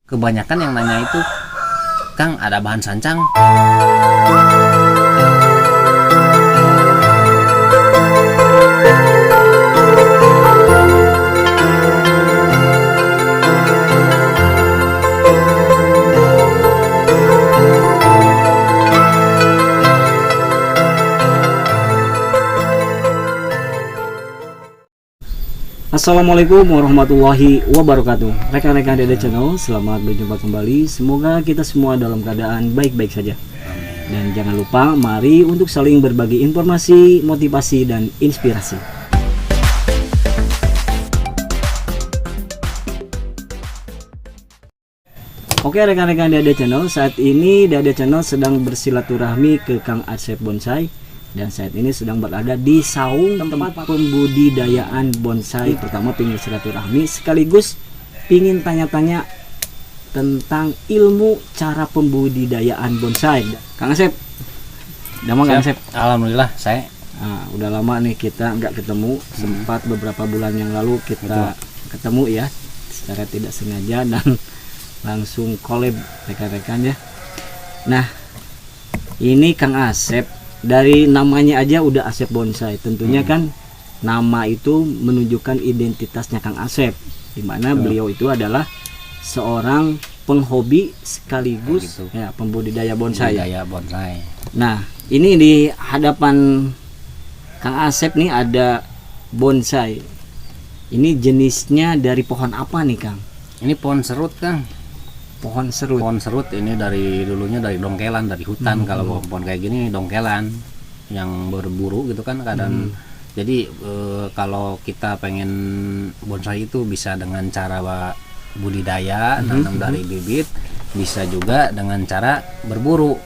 Kebanyakan yang nanya itu, Kang, ada bahan sancang? Assalamualaikum warahmatullahi wabarakatuh. Rekan-rekan Dede Channel, selamat berjumpa kembali. Semoga kita semua dalam keadaan baik-baik saja. Dan jangan lupa, mari untuk saling berbagi informasi, motivasi, dan inspirasi. Oke rekan-rekan Dede Channel, saat ini Dede Channel sedang bersilaturahmi ke Kang Asep Bonsai. Dan saat ini sedang berada di saung tempat pembudidayaan bonsai. Pertama pingin silaturahmi sekaligus pingin tanya-tanya tentang ilmu cara pembudidayaan bonsai. Kang Asep, udah Kang Asep? Alhamdulillah, saya. Nah, udah lama nih kita nggak ketemu. Sempat beberapa bulan yang lalu kita ketemu ya, secara tidak sengaja dan langsung collab rekan-rekan ya. Nah, ini Kang Asep. Dari namanya aja udah Asep Bonsai. Tentunya kan nama itu menunjukkan identitasnya Kang Asep, dimana beliau itu adalah seorang penghobi sekaligus ya pembudidaya bonsai. Nah, ini di hadapan Kang Asep nih ada bonsai. Ini jenisnya dari pohon apa nih Kang? Ini pohon serut, Kang. Pohon serut. Pohon serut ini dulunya dari dongkelan, dari hutan. Kalau pohon kayak gini dongkelan yang berburu gitu kan keadaan. Jadi kalau kita pengen bonsai itu bisa dengan cara budidaya, tanam dari bibit, bisa juga dengan cara berburu.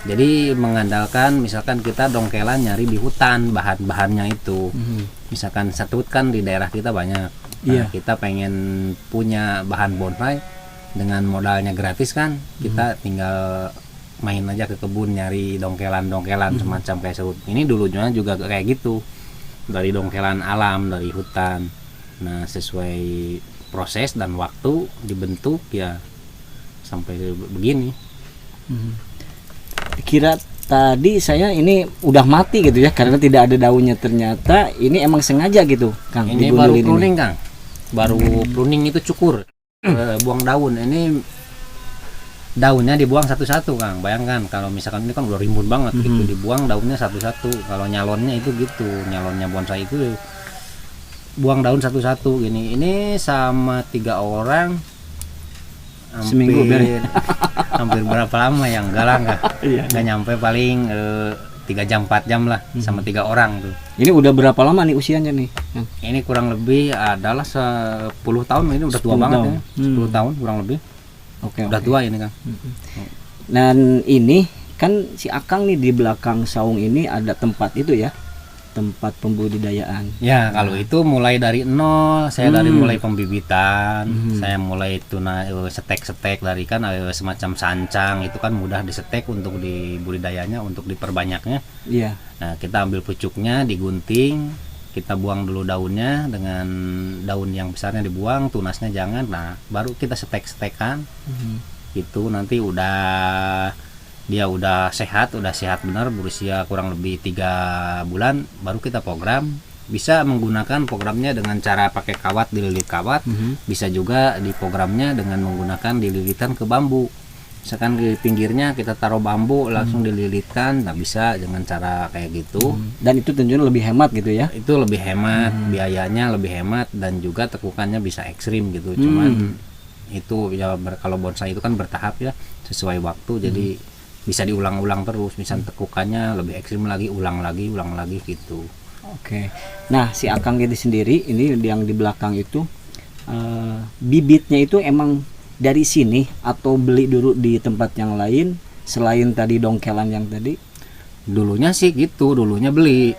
Jadi mengandalkan misalkan kita dongkelan nyari di hutan bahan-bahannya itu. Misalkan serut kan di daerah kita banyak. Nah, kita pengen punya bahan bonsai dengan modalnya gratis kan, kita tinggal main aja ke kebun nyari dongkelan semacam kayak serut. Ini dulunya juga kayak gitu, dari dongkelan alam, dari hutan. Nah, sesuai proses dan waktu dibentuk ya sampai begini. Kira Tadi saya ini udah mati gitu ya, karena tidak ada daunnya. Ternyata ini emang sengaja gitu Kang. Ini baru pruning Kang, baru pruning itu cukur. Buang daun, ini daunnya dibuang satu-satu Kang. Bayangkan kalau misalkan ini kan udah rimbun banget gitu, dibuang daunnya satu-satu. Kalau nyalonnya itu gitu, nyalonnya bonsai itu buang daun satu-satu gini. Ini sama 3 orang seminggu hampir berapa lama yang enggak nyampe paling 3 jam 4 jam lah sama 3 orang tuh. Ini udah berapa lama nih usianya nih? Ini kurang lebih adalah 10 tahun, ini udah tua banget ya. 10 tahun kurang lebih. Udah tua ini Kang. Dan ini kan si Akang nih di belakang saung ini ada tempat itu ya, tempat pembudidayaan. Ya, kalau itu mulai dari nol, saya dari mulai pembibitan, saya mulai itu setek dari kan semacam sancang, itu kan mudah disetek untuk dibudidayanya, untuk diperbanyaknya. Iya. Nah, kita ambil pucuknya, digunting, kita buang dulu daunnya, dengan daun yang besarnya dibuang, tunasnya jangan. Nah, baru kita setek-setekan. Itu nanti dia udah sehat benar, berusia kurang lebih 3 bulan, baru kita program. Bisa menggunakan programnya dengan cara pakai kawat, dililit kawat. Bisa juga di programnya dengan menggunakan dililitan ke bambu. Misalkan di pinggirnya kita taruh bambu langsung dililitkan, nah bisa dengan cara kayak gitu. Dan itu tentunya lebih hemat gitu ya? Itu lebih hemat, biayanya lebih hemat, dan juga tekukannya bisa ekstrim gitu. Cuman itu ya, kalau bonsai itu kan bertahap ya, sesuai waktu. Jadi bisa diulang-ulang terus, misalnya tekukannya lebih ekstrim lagi, ulang lagi gitu. Oke. Nah, si Akang ini sendiri, ini yang di belakang itu bibitnya itu emang dari sini atau beli dulu di tempat yang lain selain tadi dongkelan yang tadi? Dulunya sih gitu, dulunya beli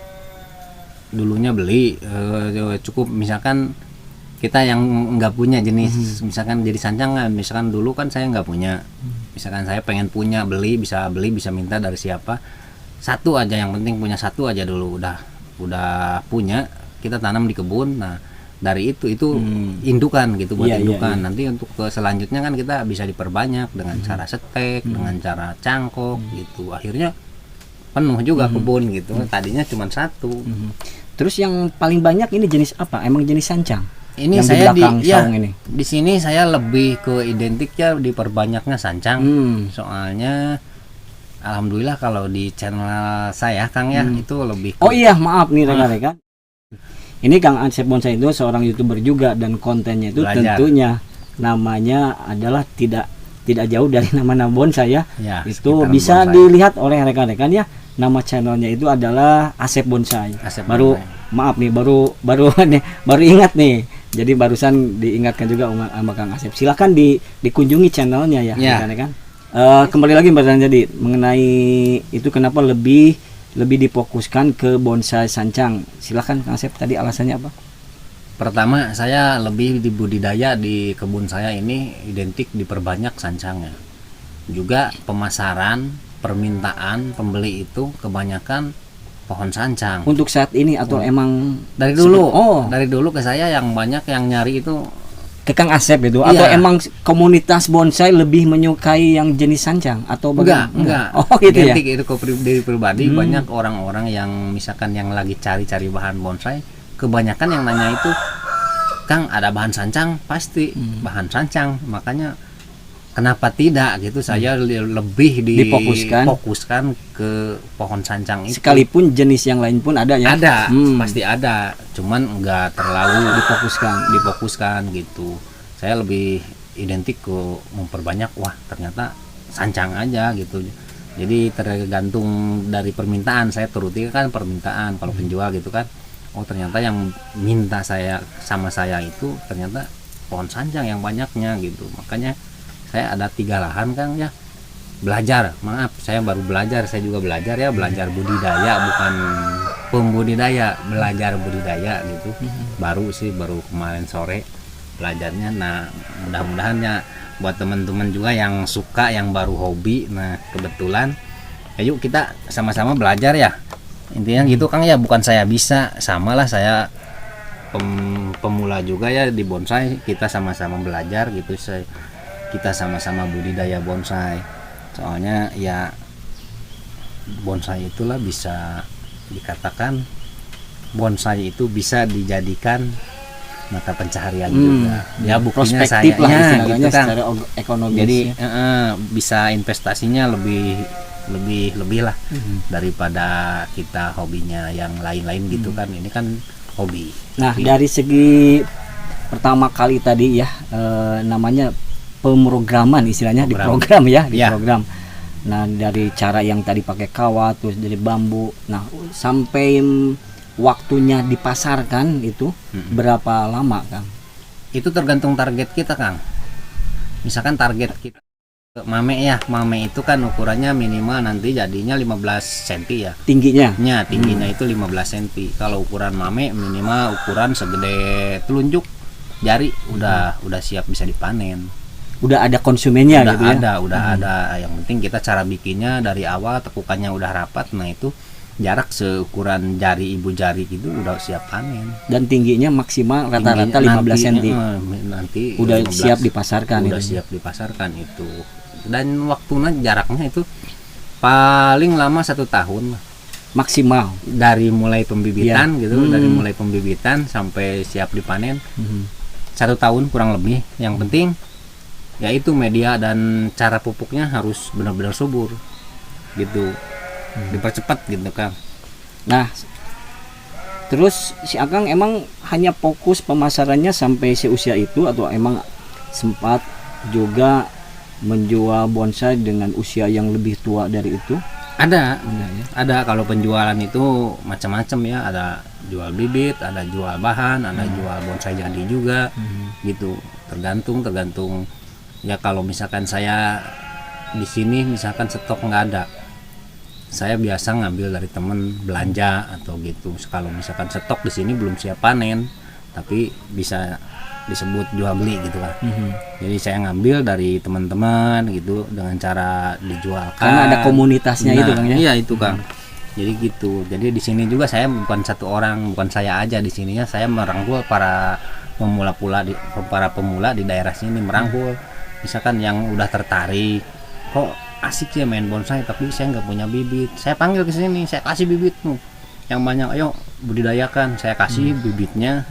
cukup. Misalkan kita yang nggak punya jenis, misalkan jadi sancang, misalkan dulu kan saya nggak punya. Misalkan saya pengen punya, bisa minta dari siapa, satu aja, yang penting punya satu aja dulu. Udah punya, kita tanam di kebun. Nah, dari itu indukan gitu buat Iya, iya, indukan. iya. Nanti untuk ke selanjutnya kan kita bisa diperbanyak dengan cara setek, dengan cara cangkok gitu. Akhirnya penuh juga kebun gitu. Tadinya cuma satu. Terus yang paling banyak ini jenis apa? Emang jenis sancang? Ini Yang saya di belakang saung ini. di sini saya lebih ke identiknya diperbanyaknya sancang. Soalnya alhamdulillah kalau di channel saya Kang ya itu lebih ke, Oh iya, maaf nih rekan-rekan. Ini Kang Asep Bonsai itu seorang YouTuber juga dan kontennya itu Belajar. tentunya namanya adalah tidak jauh dari nama bonsai ya. ya, Itu sekitaran bisa bonsai. dilihat oleh rekan-rekan ya. Nama channelnya itu adalah Asep Bonsai. Asep Baru Bonsai. maaf nih baru ingat nih. Jadi barusan diingatkan juga sama Kang Asep. Silakan dikunjungi channelnya ya, Ya. rekan-rekan. Kembali lagi pertanyaan jadi mengenai itu kenapa lebih difokuskan ke bonsai sancang. Silakan Kang Asep, tadi alasannya apa? Pertama, saya lebih di budidaya di kebun saya ini identik diperbanyak sancangnya. Juga pemasaran, permintaan pembeli itu kebanyakan pohon sancang. Untuk saat ini atau emang Dari dulu, Oh, dari dulu ke saya yang banyak yang nyari itu ke Kang Asep gitu Iya. atau emang komunitas bonsai lebih menyukai yang jenis sancang atau bagaimana? enggak. Oh gitu ya. Identik itu ke diri pribadi. Banyak orang-orang yang misalkan yang lagi cari-cari bahan bonsai, kebanyakan yang nanya itu, Kang ada bahan sancang? Pasti bahan sancang. Makanya kenapa tidak gitu, saya lebih difokuskan ke pohon sancang itu. Sekalipun jenis yang lain pun ada ya. Ada, pasti ada, cuman nggak terlalu difokuskan gitu. Saya lebih identik ke memperbanyak, wah ternyata sancang aja gitu. Jadi tergantung dari permintaan, saya turuti kan permintaan kalau penjual gitu kan. Oh ternyata yang minta saya sama saya itu ternyata pohon sancang yang banyaknya gitu. Makanya saya ada 3 lahan Kang ya. Belajar, maaf saya baru belajar, saya juga belajar ya, belajar budidaya bukan pembudidaya, belajar budidaya gitu. Baru kemarin sore belajarnya. Nah mudah-mudahan ya buat teman-teman juga yang suka, yang baru hobi, nah kebetulan ayo kita sama-sama belajar ya, intinya gitu Kang ya. Bukan saya bisa, samalah saya pemula juga ya di bonsai, kita sama-sama belajar gitu, kita sama-sama budidaya bonsai. Soalnya ya bonsai itulah bisa dikatakan bonsai itu bisa dijadikan mata pencaharian juga. Ya buktinya Prospektif lah saya istilahnya gitu kan. secara ekonomis. Jadi ya. bisa investasinya lebih lah daripada kita hobinya yang lain-lain gitu kan. Ini kan hobi. Nah, dari segi pertama kali tadi ya namanya pemrograman istilahnya diprogram ya, diprogram. Nah, dari cara yang tadi pakai kawat terus dari bambu. Nah, sampai waktunya dipasarkan itu berapa lama, Kang? Itu tergantung target kita, Kang. Misalkan target kita mame itu kan ukurannya minimal nanti jadinya 15 cm ya. Tingginya? Tingginya itu 15 cm. Kalau ukuran mame minimal ukuran segede telunjuk jari udah siap bisa dipanen. Udah ada konsumennya gitu ya? Udah ada. Yang penting kita cara bikinnya dari awal, tekukannya udah rapat. Nah itu jarak seukuran jari ibu jari gitu udah siap panen. Dan tingginya maksimal rata-rata 15 cm. Nanti udah 15, siap dipasarkan. Udah siap dipasarkan itu. Dan waktunya jaraknya itu paling lama 1 tahun maksimal dari mulai pembibitan gitu, dari mulai pembibitan sampai siap dipanen. 1 tahun kurang lebih. Yang penting yaitu media dan cara pupuknya harus benar-benar subur gitu, dipercepat gitu Kang. Nah terus si Akang emang hanya fokus pemasarannya sampai seusia itu atau emang sempat juga menjual bonsai dengan usia yang lebih tua dari itu? Ada kalau penjualan itu macam-macam ya, ada jual bibit, ada jual bahan, ada jual bonsai jadi juga gitu, tergantung ya. Kalau misalkan saya di sini misalkan stok nggak ada, saya biasa ngambil dari temen belanja atau gitu. Kalau misalkan stok di sini belum siap panen tapi bisa disebut jual beli gitu kan. Jadi saya ngambil dari teman-teman gitu dengan cara dijualkan. Karena ada komunitasnya itu Kang ya. Iya itu Kang. Jadi gitu. Jadi di sini juga saya bukan satu orang, bukan saya aja di sininya, saya merangkul para para pemula di daerah sini, merangkul. Misalkan yang udah tertarik, kok asik ya main bonsai tapi saya nggak punya bibit. Saya panggil ke sini, saya kasih bibitmu. Yang banyak, ayo budidayakan, saya kasih bibitnya.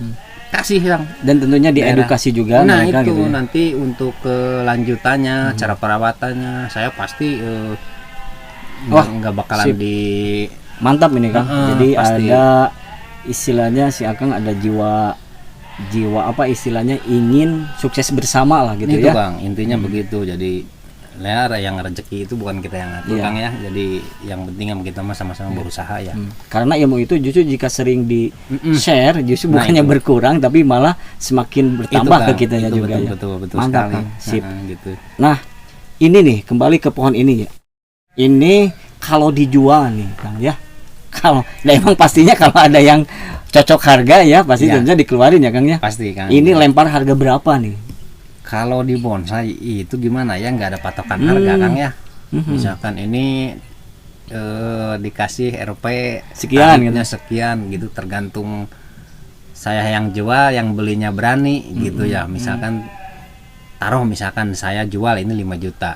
Kasih yang Dan tentunya diedukasi juga nah mereka itu gitu ya. nanti untuk kelanjutannya, cara perawatannya saya pasti Wah, nggak bakalan sip. di Mantap ini Kang. Jadi pasti. ada istilahnya si Akang ada jiwa apa istilahnya ingin sukses bersama lah gitu itu ya. Bang, intinya begitu. Jadi yang rezeki itu bukan kita yang ngatur Iya. Kang ya. Jadi yang penting kita mah sama-sama berusaha ya. Karena ilmu itu justru jika sering di share justru Nah, bukannya itu. berkurang tapi malah semakin bertambah Kang, ke kitanya itu juga ya. betul Mantap sekali. Kang. Sip. Gitu. Nah, ini nih kembali ke pohon ini ya. Ini kalau dijual nih Kang ya. Kalau nah emang pastinya kalau ada yang cocok harga ya pasti Ya. tentunya dikeluarin ya Kang ya. Pasti Kang. Ini lempar harga berapa nih? Kalau di bonsai itu gimana ya, nggak ada patokan harga Kang ya. Misalkan ini dikasih RP Sekian, tarifnya sekian gitu, tergantung saya yang jual, yang belinya berani gitu ya. Misalkan taruh misalkan saya jual ini 5 juta.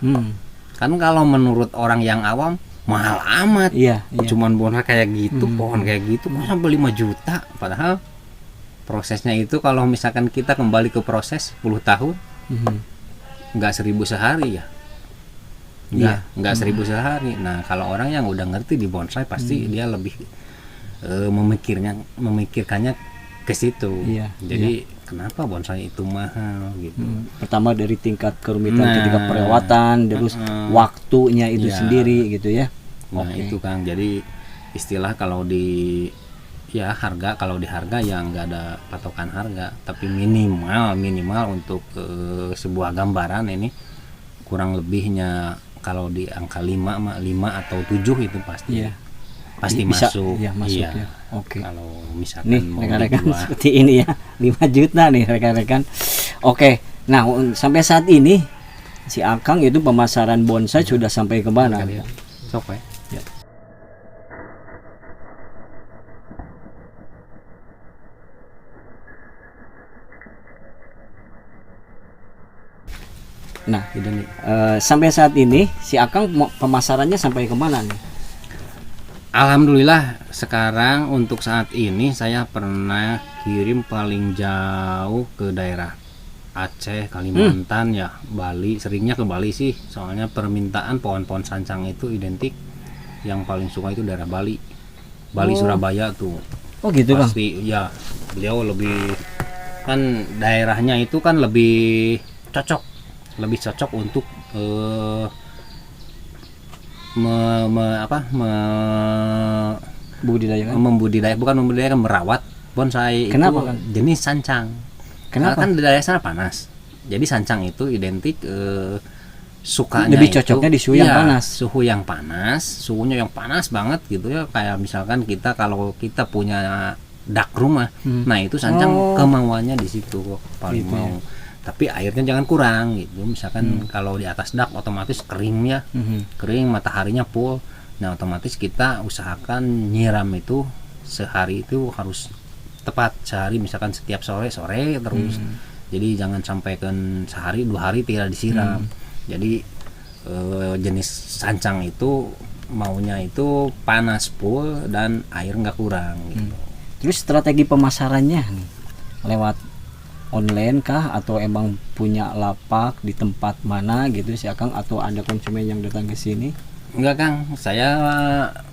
Kan kalau menurut orang yang awam mahal amat. Iya, iya. Cuman bonsai kayak gitu, pohon kayak gitu kok sampai 5 juta. Padahal prosesnya itu kalau misalkan kita kembali ke proses 10 tahun nggak 1.000 sehari ya. Nggak 1.000 sehari. Nah kalau orang yang udah ngerti di bonsai pasti dia lebih memikirkannya ke situ. Iya, Jadi kenapa bonsai itu mahal gitu. Pertama dari tingkat kerumitan Nah, ketika perawatan, terus waktunya itu Iya. sendiri gitu ya. Nah itu Kang, jadi istilah kalau di harga, kalau di harga ya nggak ada patokan harga, tapi minimal untuk sebuah gambaran ini kurang lebihnya kalau di angka 5 atau 7 itu pasti Iya. pasti Bisa, masuk. ya, masuk Iya. ya. Oke. Kalau misalkan Nih mau rekan-rekan dijual. seperti ini ya 5 juta nih rekan-rekan. Oke. Nah sampai saat ini si Akang itu pemasaran bonsai sudah sampai ke mana? Sok ya. Nah Gitu nih. sampai saat ini si Akang pemasarannya sampai ke mana nih? Alhamdulillah sekarang untuk saat ini saya pernah kirim paling jauh ke daerah Aceh, Kalimantan ya, Bali. Seringnya ke Bali sih, soalnya permintaan pohon-pohon sancang itu identik. Yang paling suka itu daerah Bali, Surabaya tuh. Oh gitu Kang. Pasti ya, beliau lebih kan daerahnya itu kan lebih cocok untuk membudidayakan merawat bonsai. Kenapa, itu Kang? jenis sancang. Kenapa? Karena kan di daerah sana panas, jadi sancang itu identik sukanya Lebih itu, cocoknya di suhu yang iya, panas. suhunya yang panas banget gitu ya. Kayak misalkan kalau kita punya dak rumah, nah itu sancang kemauannya di situ kok, paling Gitu mau. Tapi airnya jangan kurang gitu. Misalkan kalau di atas dak otomatis kering ya, kering, mataharinya full. Nah otomatis kita usahakan nyiram itu sehari itu harus tepat sehari, misalkan setiap sore terus. Jadi jangan sampai kan sehari 2 hari tidak disiram. Jadi jenis sancang itu maunya itu panas full dan air nggak kurang gitu. Terus strategi pemasarannya nih, lewat online kah atau emang punya lapak di tempat mana gitu si Akang, atau ada konsumen yang datang ke sini? Enggak Kang, saya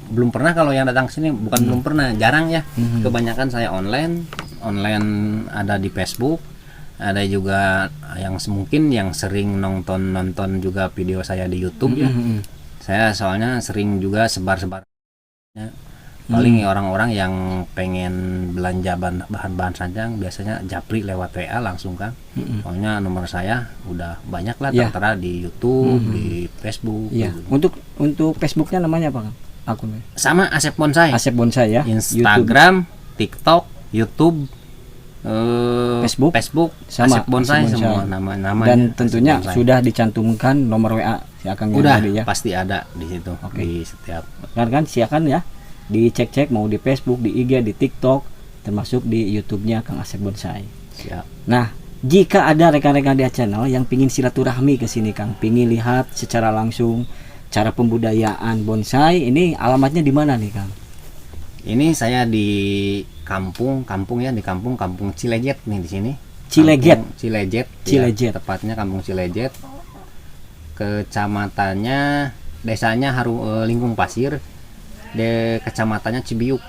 belum pernah kalau yang datang ke sini, bukan belum pernah, jarang ya. Kebanyakan saya online ada di Facebook, ada juga yang mungkin yang sering nonton juga video saya di YouTube ya. Saya soalnya sering juga sebar-sebar. Paling orang-orang yang pengen belanja bahan-bahan sancang biasanya japri lewat WA langsung Kang. Soalnya nomor saya udah banyak lah tertera di YouTube, di Facebook. Iya. Gitu. Untuk Facebooknya namanya apa Kang? Akunnya? Sama Asep Bonsai. Asep Bonsai ya. Instagram, TikTok, YouTube, Facebook sama sama Asep Bonsai, Asep Bonsai. semua nama-namanya. Dan tentunya Asep Bonsai. sudah dicantumkan nomor WA si Akang yang udah tadi ya. pasti ada di situ. Oke. Di setiap. Kan si Akang ya Dicek-cek mau di Facebook, di IG, di TikTok, termasuk di YouTube-nya Kang Asep Bonsai. Siap. Nah, jika ada rekan-rekan dia channel yang pingin silaturahmi ke sini Kang, pingin lihat secara langsung cara pembudayaan bonsai, ini alamatnya di mana nih Kang? Ini saya di kampung Cilejet nih di sini. Cilejet. Kampung Cilejet. Cilejet. Ya, tepatnya Kampung Cilejet. Kecamatannya, desanya Lingkung Pasir. Kecamatannya Cibiuk.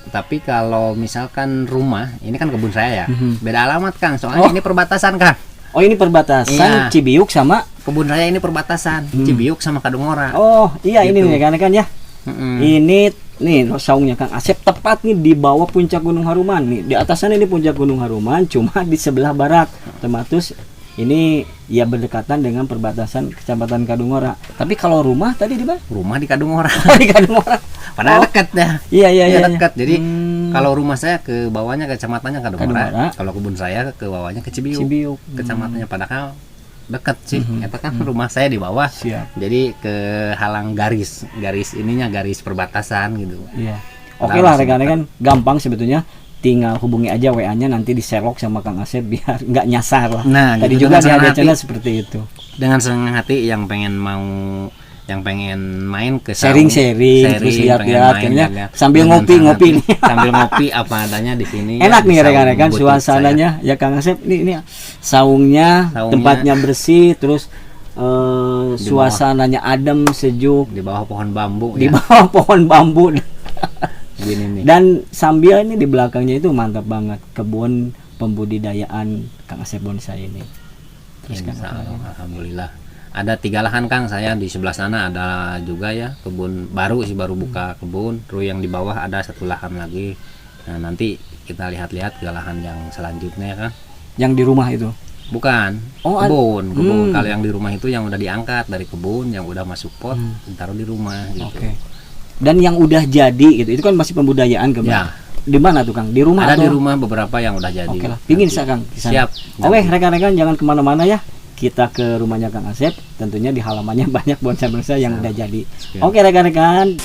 Tapi kalau misalkan rumah, ini kan kebun saya ya. Beda alamat Kang, soalnya ini perbatasan Kang. Oh, ini perbatasan Iya. Cibiuk sama Kebun saya ini perbatasan Cibiuk sama Kadungora. Oh, iya Gitu. ini nih kan ya. Ini nih saungnya Kang Asep tepat nih di bawah puncak Gunung Haruman nih. Di atasnya ini puncak Gunung Haruman, cuma di sebelah barat. Otomatis ini ya berdekatan dengan perbatasan Kecamatan Kadungora. Tapi kalau rumah tadi di mana? Rumah di Kadungora. Di Kadungora. Padahal dekat dah. Iya dekat. Jadi kalau rumah saya ke bawahnya kecamatannya Kadungora. Kadungora. Kalau kebun saya ke bawahnya ke Cibiuk. Cibiuk. Kecamatannya padahal dekat sih. Eta kan rumah saya di bawah. Siap. Jadi ke halang garis ininya garis perbatasan gitu. Iya. Oke lah rekan-rekan, gampang sebetulnya. Tinggal hubungi aja WA-nya, nanti diserok sama Kang Asep biar nggak nyasar lah. Nah, tadi gitu, juga di dengan senang channel hati. seperti itu. Dengan senang hati yang pengen main ke Sharing-sharing, terus lihat-lihat, pengen main, kayaknya jaga. sambil Dengan ngopi-ngopi senang nih. hati, sambil ngopi apa adanya di sini. Enak nih bisa rekan-rekan butuh suasananya ya Kang Asep. Ini saungnya, tempatnya bersih, terus suasananya adem, sejuk di bawah pohon bambu di ya. bawah pohon bambu. Gini nih. Dan sambil ini di belakangnya itu mantap banget kebun pembudidayaan Kang Asep Bonsai ini. Terus Kang, Insya Allah, alhamdulillah. Ada 3 lahan Kang, saya di sebelah sana ada juga ya kebun baru buka kebun. Terus yang di bawah ada 1 lahan lagi. Nah nanti kita lihat-lihat ke lahan yang selanjutnya Kang. yang di rumah itu. Bukan, Oh, kebun. Kalau yang di rumah itu yang udah diangkat dari kebun, yang udah masuk pot, ditaruh di rumah gitu. Oke. Dan yang udah jadi gitu, itu kan masih pembudayaan kebun. Ya. Di mana tuh Kang? Di rumah Ada atau? di rumah beberapa yang udah jadi. Oke lah. Pingin Nanti. saya Kang di sana. Siap. Oke rekan-rekan jangan kemana-mana ya. Kita ke rumahnya Kang Asep. Tentunya di halamannya banyak bonsai-bonsai yang udah jadi. Siap. Oke rekan-rekan.